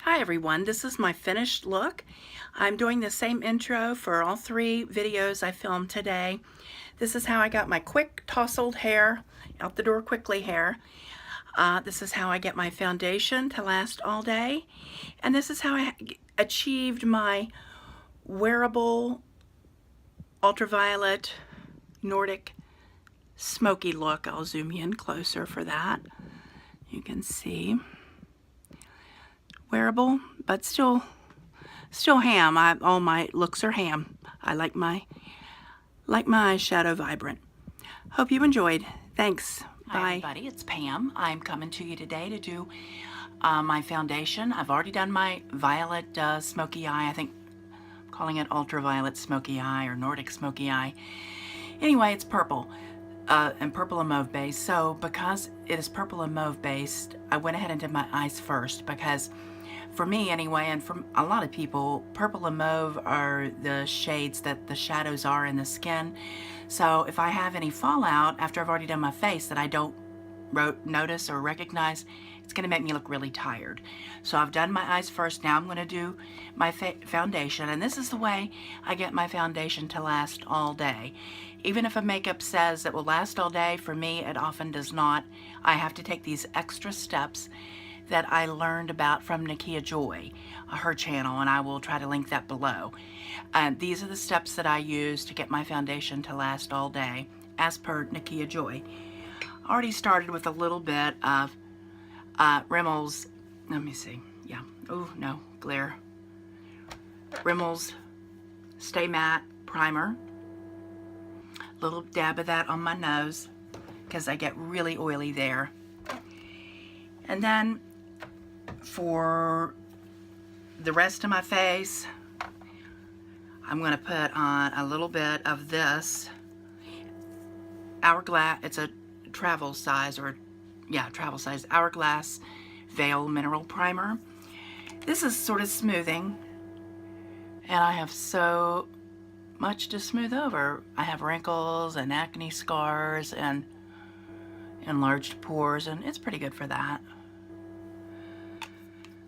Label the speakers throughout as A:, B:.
A: Hi everyone, this is my finished look. I'm doing the same intro for all three videos I filmed today. This is how I got my quick tousled hair, out the door quickly hair. This is how I get my foundation to last all day. And this is how I achieved my wearable ultraviolet Nordic smoky look. I'll zoom you in closer for that. You can see. Wearable, but still ham. All my looks are ham. I like my eyeshadow vibrant. Hope you enjoyed. Thanks. Bye.
B: Hi everybody, it's Pam. I'm coming to you today to do my foundation. I've already done my violet smoky eye. I think I'm calling it ultraviolet smoky eye or Nordic smoky eye. Anyway, it's purple and purple and mauve based. So because it is purple and mauve based, I went ahead and did my eyes first because for me anyway, and for a lot of people, purple and mauve are the shades that the shadows are in the skin. So if I have any fallout after I've already done my face that I don't notice or recognize, it's going to make me look really tired. So I've done my eyes first. Now I'm going to do my foundation, and this is the way I get my foundation to last all day. Even if a makeup says it will last all day, for me it often does not. I have to take these extra steps that I learned about from Nakia Joy, her channel, and I will try to link that below. These are the steps that I use to get my foundation to last all day, as per Nakia Joy. Already started with a little bit of Rimmel's, let me see, yeah, oh no, glare. Rimmel's Stay Matte Primer. Little dab of that on my nose because I get really oily there. And then for the rest of my face, I'm going to put on a little bit of this Hourglass. It's a travel size, or yeah, travel size Hourglass Veil Mineral Primer. This is sort of smoothing, and I have so much to smooth over. I have wrinkles and acne scars and enlarged pores, and it's pretty good for that.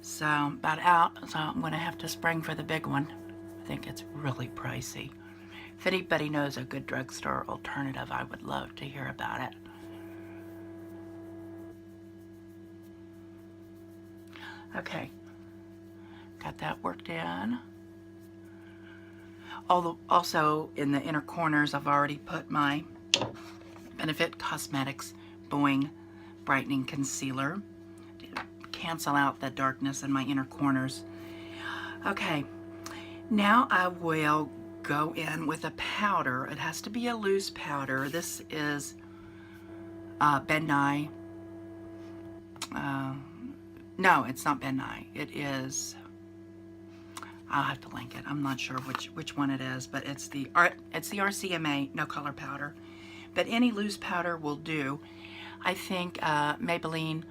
B: So about out, so I'm going to have to spring for the big one. I think it's really pricey. If anybody knows a good drugstore alternative, I would love to hear about it. Okay, got that worked in. Also in the inner corners, I've already put my Benefit Cosmetics Boing Brightening Concealer to cancel out the darkness in my inner corners. Okay, now I will go in with a powder. It has to be a loose powder. This is Ben Nye. No, it's not Ben Nye. It is, I'll have to link it. I'm not sure which one it is, but it's the RCMA No Color Powder. But any loose powder will do. I think Maybelline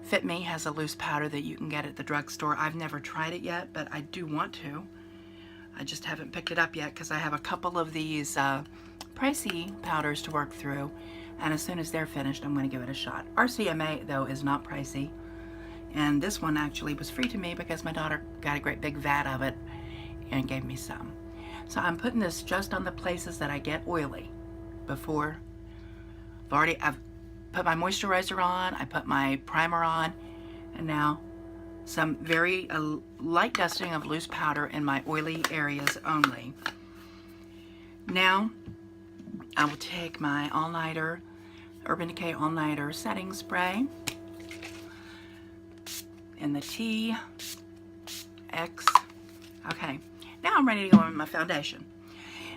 B: Fit Me has a loose powder that you can get at the drugstore. I've never tried it yet, but I do want to. I just haven't picked it up yet because I have a couple of these pricey powders to work through. And as soon as they're finished, I'm going to give it a shot. RCMA, though, is not pricey. And this one actually was free to me because my daughter got a great big vat of it and gave me some. So I'm putting this just on the places that I get oily. Before, I've put my moisturizer on, I put my primer on, and now some very light dusting of loose powder in my oily areas only. Now I will take my all-nighter, Urban Decay all-nighter setting spray in the T X. Okay, now I'm ready to go in with my foundation.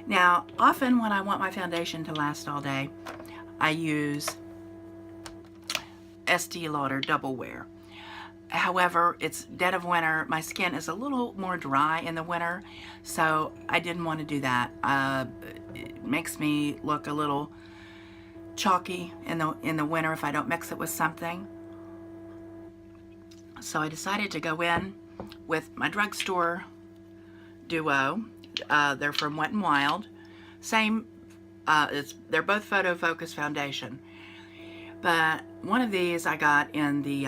B: Now, often when I want my foundation to last all day, I use Estee Lauder Double Wear. However, it's dead of winter. My skin is a little more dry in the winter, so I didn't want to do that. It makes me look a little chalky in the winter if I don't mix it with something. So I decided to go in with my drugstore duo. They're from Wet n Wild. Same, they're both Photo Focus Foundation. But one of these I got in the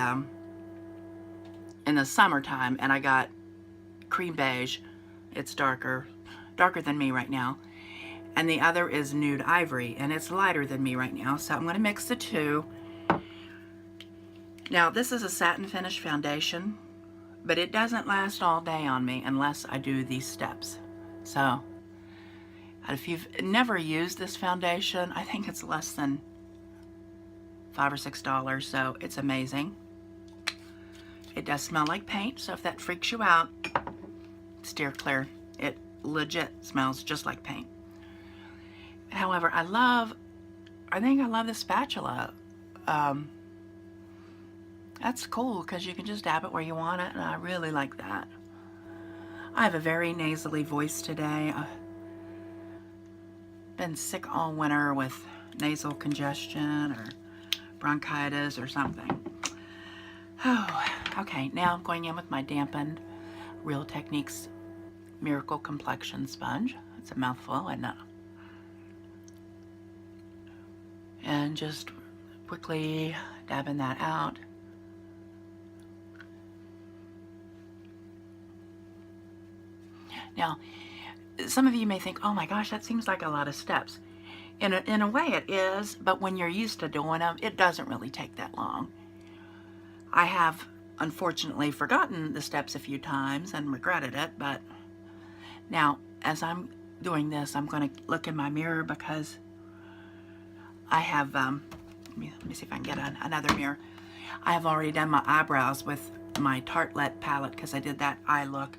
B: in the summertime, and I got cream beige. It's darker than me right now. And the other is nude ivory, and it's lighter than me right now. So I'm going to mix the two. Now, this is a satin finish foundation, but it doesn't last all day on me unless I do these steps. So if you've never used this foundation, I think it's less than $5 or $6, so it's amazing. It does smell like paint, so if that freaks you out, steer clear. It legit smells just like paint. However, I think I love the spatula. That's cool because you can just dab it where you want it, and I really like that. I have a very nasally voice today. I've been sick all winter with nasal congestion or bronchitis or something. Oh, okay, now I'm going in with my dampened Real Techniques Miracle Complexion Sponge. It's a mouthful, isn't it? And just quickly dabbing that out. Now, some of you may think, oh my gosh, that seems like a lot of steps. In a way it is, but when you're used to doing them, it doesn't really take that long. I have, unfortunately, forgotten the steps a few times and regretted it, but now, as I'm doing this, I'm going to look in my mirror because I have, let me see if I can get another mirror. I have already done my eyebrows with my Tartelette palette because I did that eye look,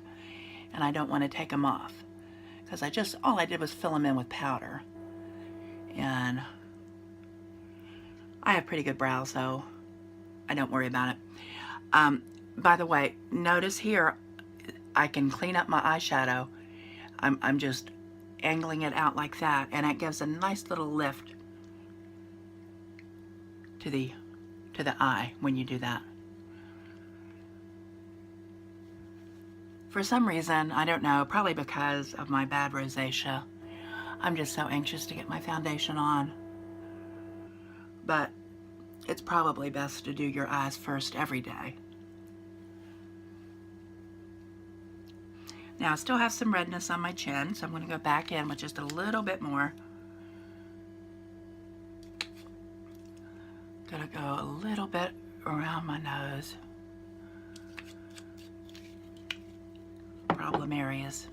B: and I don't want to take them off because all I did was fill them in with powder. And I have pretty good brows, so I don't worry about it. By the way, notice here I can clean up my eyeshadow. I'm just angling it out like that, and it gives a nice little lift to the eye when you do that. For some reason, I don't know, probably because of my bad rosacea, I'm just so anxious to get my foundation on. But it's probably best to do your eyes first every day. Now I still have some redness on my chin, so I'm going to go back in with just a little bit more. Gonna go a little bit around my nose. Problem areas.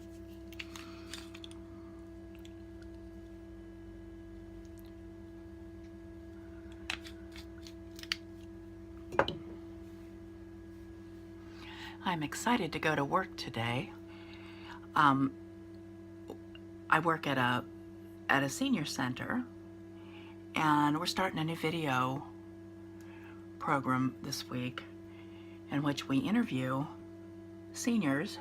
B: I'm excited to go to work today. I work at a senior center, and we're starting a new video program this week in which we interview seniors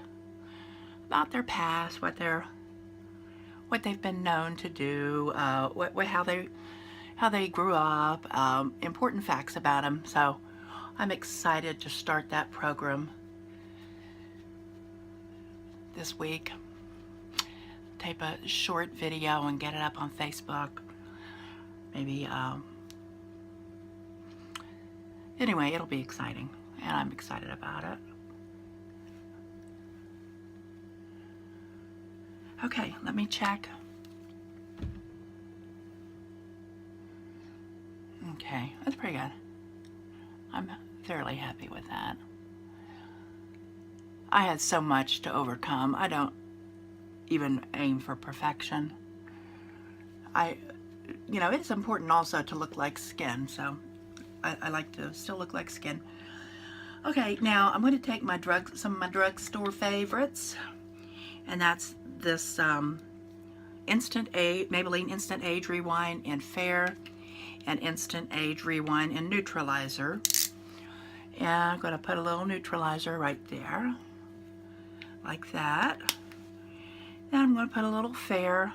B: about their past, what they've been known to do, how they grew up, important facts about them. So I'm excited to start that program this week. Tape a short video and get it up on Facebook. Maybe, anyway, it'll be exciting, and I'm excited about it. Okay, let me check. Okay, that's pretty good. I'm fairly happy with that. I had so much to overcome. I don't even aim for perfection. It's important also to look like skin, so I like to still look like skin. Okay, now I'm going to take some of my drugstore favorites, and that's this Maybelline Instant Age Rewind in Fair and Instant Age Rewind in Neutralizer. And I'm going to put a little neutralizer right there, like that. Then I'm going to put a little Fair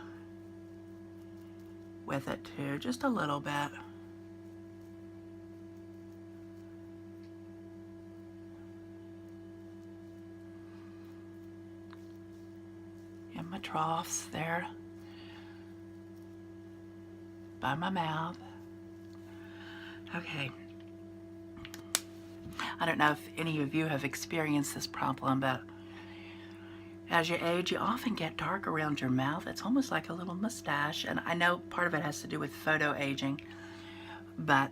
B: with it too, just a little bit. In my troughs there, by my mouth. Okay. I don't know if any of you have experienced this problem, but as you age, you often get dark around your mouth. It's almost like a little mustache, and I know part of it has to do with photo aging, but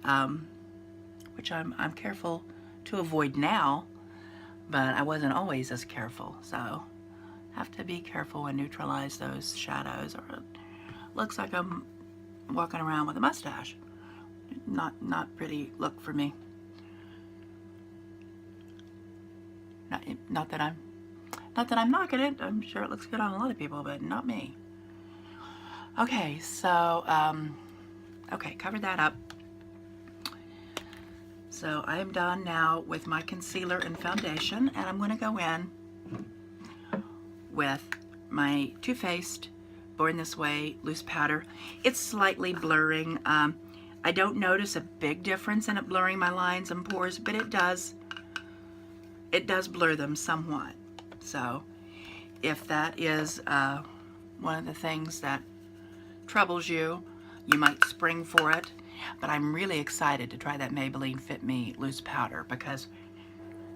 B: which I'm careful to avoid now, but I wasn't always as careful, so have to be careful and neutralize those shadows, or it looks like I'm walking around with a mustache. Not pretty look for me. Not that I'm knocking it. I'm sure it looks good on a lot of people, but not me. Okay, so okay, covered that up. So I am done now with my concealer and foundation, and I'm going to go in with my Too Faced Born This Way loose powder. It's slightly blurring. I don't notice a big difference in it blurring my lines and pores, but it does blur them somewhat. So if that is one of the things that troubles you, you might spring for it. But I'm really excited to try that Maybelline Fit Me loose powder, because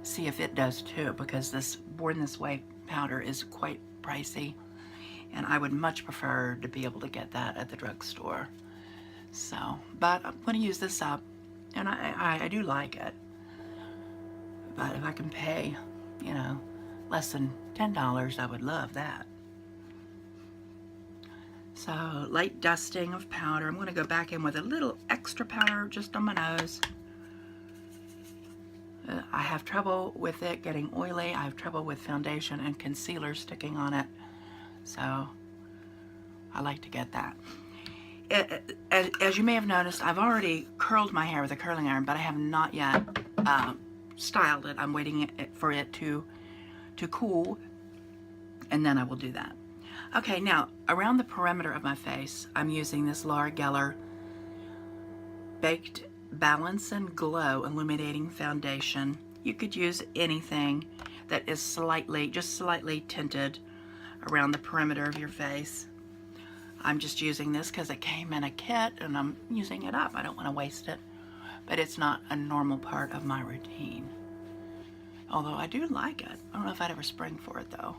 B: see if it does too, because this Born This Way powder is quite pricey, and I would much prefer to be able to get that at the drugstore. So, but I'm going to use this up, and I do like it. But if I can pay, you know, less than $10, I would love that. So, light dusting of powder. I'm going to go back in with a little extra powder just on my nose. I have trouble with it getting oily. I have trouble with foundation and concealer sticking on it. So, I like to get that. As you may have noticed, I've already curled my hair with a curling iron, but I have not yet styled it. I'm waiting for it to cool, and then I will do that. Okay, now around the perimeter of my face, I'm using this Laura Geller Baked Balance and Glow Illuminating Foundation. You could use anything that is just slightly tinted around the perimeter of your face. I'm just using this because it came in a kit and I'm using it up. I don't want to waste it, but it's not a normal part of my routine. Although I do like it. I don't know if I'd ever spring for it though.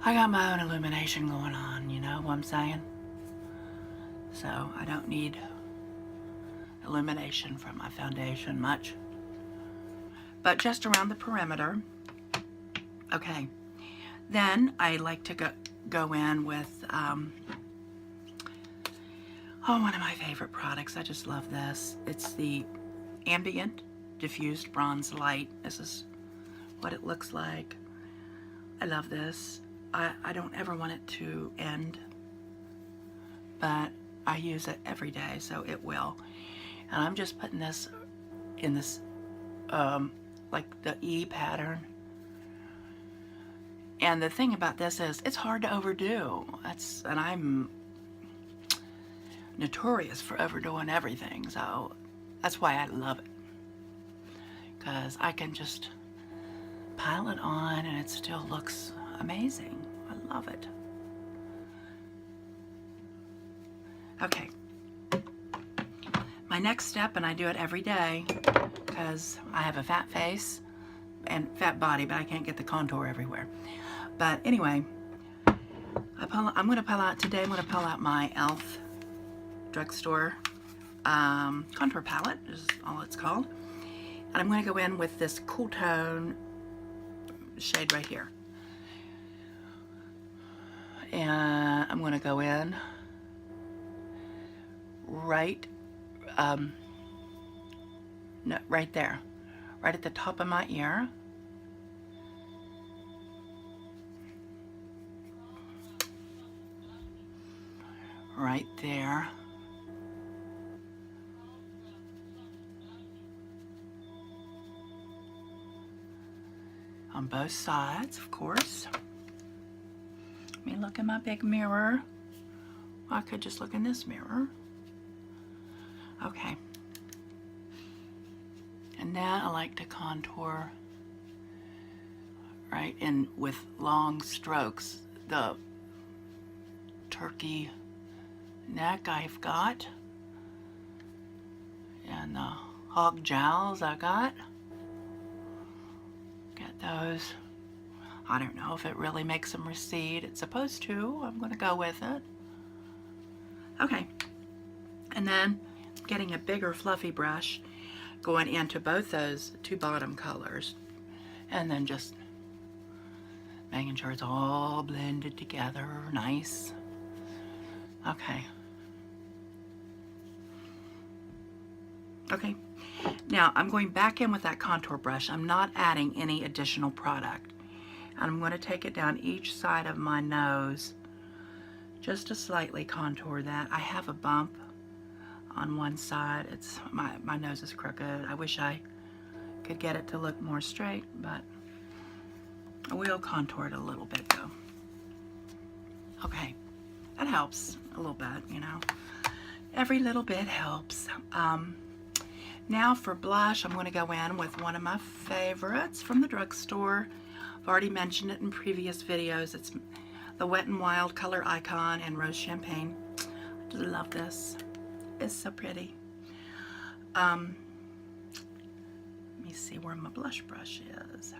B: I got my own illumination going on, you know what I'm saying? So I don't need illumination from my foundation much. But just around the perimeter. Okay. Then I like to go in with one of my favorite products. I just love this. It's the Ambient Diffused Bronze Light. This is what it looks like. I love this. I don't ever want it to end, but I use it every day, so it will. And I'm just putting this in this, like the E pattern. And the thing about this is it's hard to overdo. And I'm notorious for overdoing everything, so that's why I love it. Because I can just pile it on and it still looks amazing. I love it. Okay. My next step, and I do it every day because I have a fat face and fat body, but I can't get the contour everywhere. But anyway, I'm going to pull out today. I'm going to pull out my e.l.f. drugstore contour palette, is all it's called. And I'm going to go in with this cool tone shade right here. And I'm going to go in right there, right at the top of my ear. Right there. On both sides, of course. Let me look in my big mirror. Well, I could just look in this mirror. Okay. And then I like to contour right in with long strokes. The turkey neck I've got, and the hog jowls I got. those. I don't know if it really makes them recede. It's supposed to. I'm going to go with it. Okay. And then getting a bigger fluffy brush, going into both those two bottom colors, and then just making sure it's all blended together nice. Okay. Okay. Now I'm going back in with that contour brush. I'm not adding any additional product. And I'm going to take it down each side of my nose just to slightly contour that. I have a bump on one side. It's my nose is crooked. I wish I could get it to look more straight, but I will contour it a little bit though. Okay, that helps a little bit, you know. Every little bit helps. Now for blush, I'm going to go in with one of my favorites from the drugstore. I've already mentioned it in previous videos. It's the Wet n Wild Color Icon in Rose Champagne. I just love this. It's so pretty. Let me see where my blush brush is.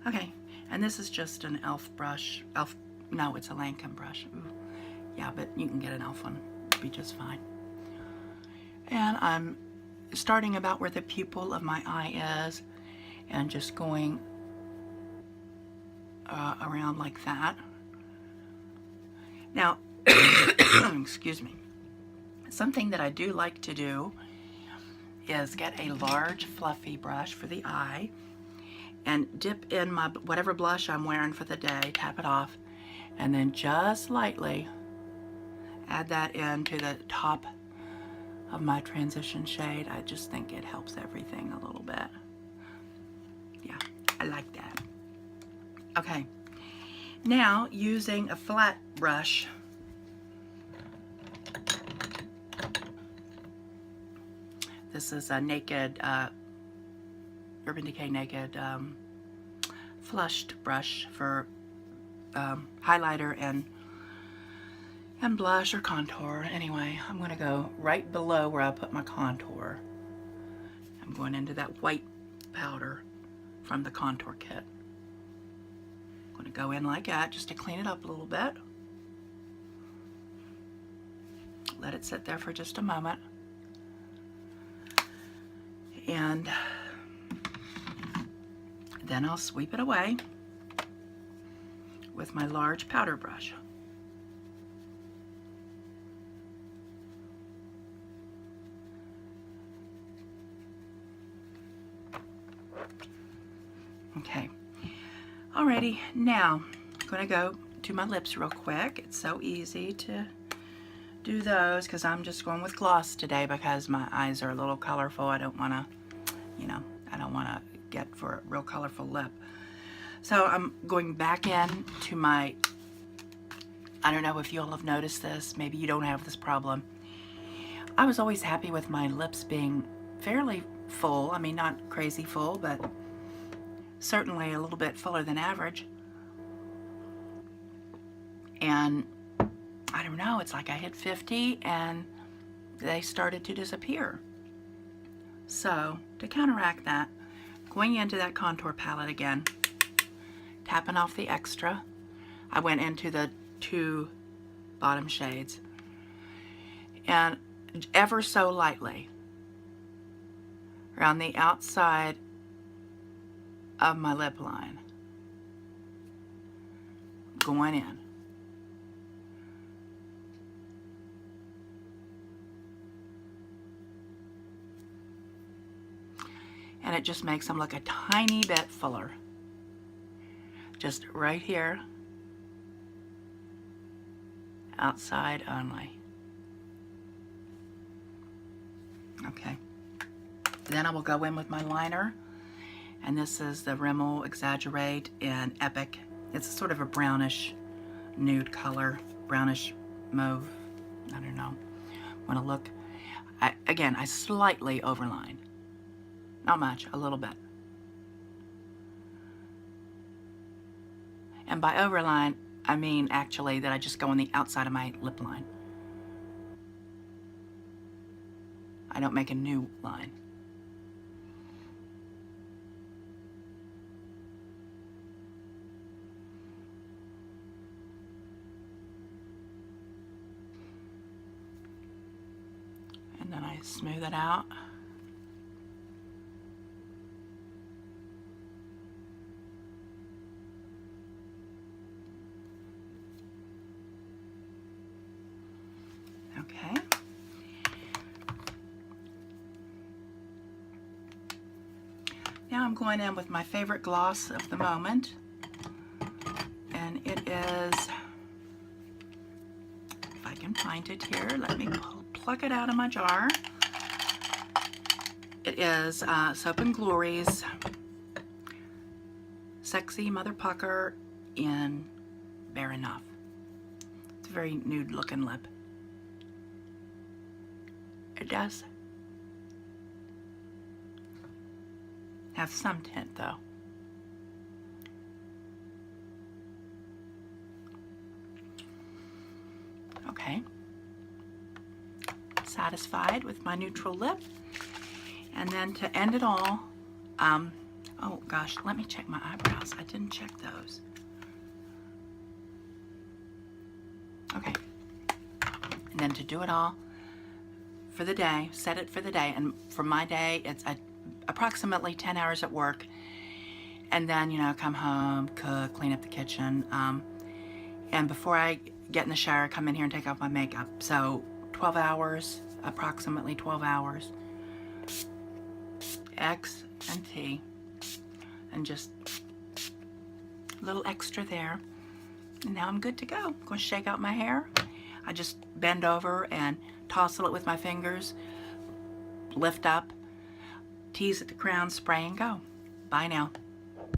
B: Okay, and this is just an e.l.f. brush. No, it's a Lancome brush. Ooh. Yeah, but you can get an e.l.f. one. It'll be just fine. And I'm starting about where the pupil of my eye is and just going around like that. Now, excuse me, something that I do like to do is get a large fluffy brush for the eye and dip in my whatever blush I'm wearing for the day, tap it off, and then just lightly add that into the top of my transition shade. I just think it helps everything a little bit. Yeah, I like that. Okay, now using a flat brush, this is a Naked, Urban Decay Naked flushed brush for highlighter and blush or contour. Anyway, I'm going to go right below where I put my contour. I'm going into that white powder from the contour kit. I'm going to go in like that just to clean it up a little bit. Let it sit there for just a moment. And then I'll sweep it away with my large powder brush. Okay, alrighty, now I'm going to go to my lips real quick. It's so easy to do those because I'm just going with gloss today because my eyes are a little colorful. I don't want to, you know, I don't want to get for a real colorful lip. So I'm going back in to my, I don't know if you all have noticed this, maybe you don't have this problem. I was always happy with my lips being fairly full. I mean, not crazy full, but certainly a little bit fuller than average. And I don't know, it's like I hit 50 and they started to disappear. So to counteract that, going into that contour palette again, tapping off the extra, I went into the two bottom shades and ever so lightly around the outside of my lip line, going in. And it just makes them look a tiny bit fuller. Just right here, outside only. Okay. Then I will go in with my liner. And this is the Rimmel Exaggerate in Epic. It's sort of a brownish nude color, brownish mauve. I don't know. Want to look. Again, I slightly overline. Not much, a little bit. And by overline, I mean actually that I just go on the outside of my lip line. I don't make a new line. Smooth it out. Okay. Now I'm going in with my favorite gloss of the moment, and it is, if I can find it here, let me pluck it out of my jar. It is Soap and Glory's Sexy Mother Pucker in Bare Enough. It's a very nude looking lip. It does have some tint though. Okay. Satisfied with my neutral lip. And then to end it all, oh gosh, let me check my eyebrows. I didn't check those. Okay. And then to do it all for the day, set it for the day. And for my day, it's approximately 10 hours at work. And then, you know, come home, cook, clean up the kitchen. And before I get in the shower, come in here and take off my makeup. So 12 hours, approximately 12 hours. X and T. And just a little extra there. And now I'm good to go. I'm going to shake out my hair. I just bend over and tousle it with my fingers, lift up, tease at the crown, spray and go. Bye now.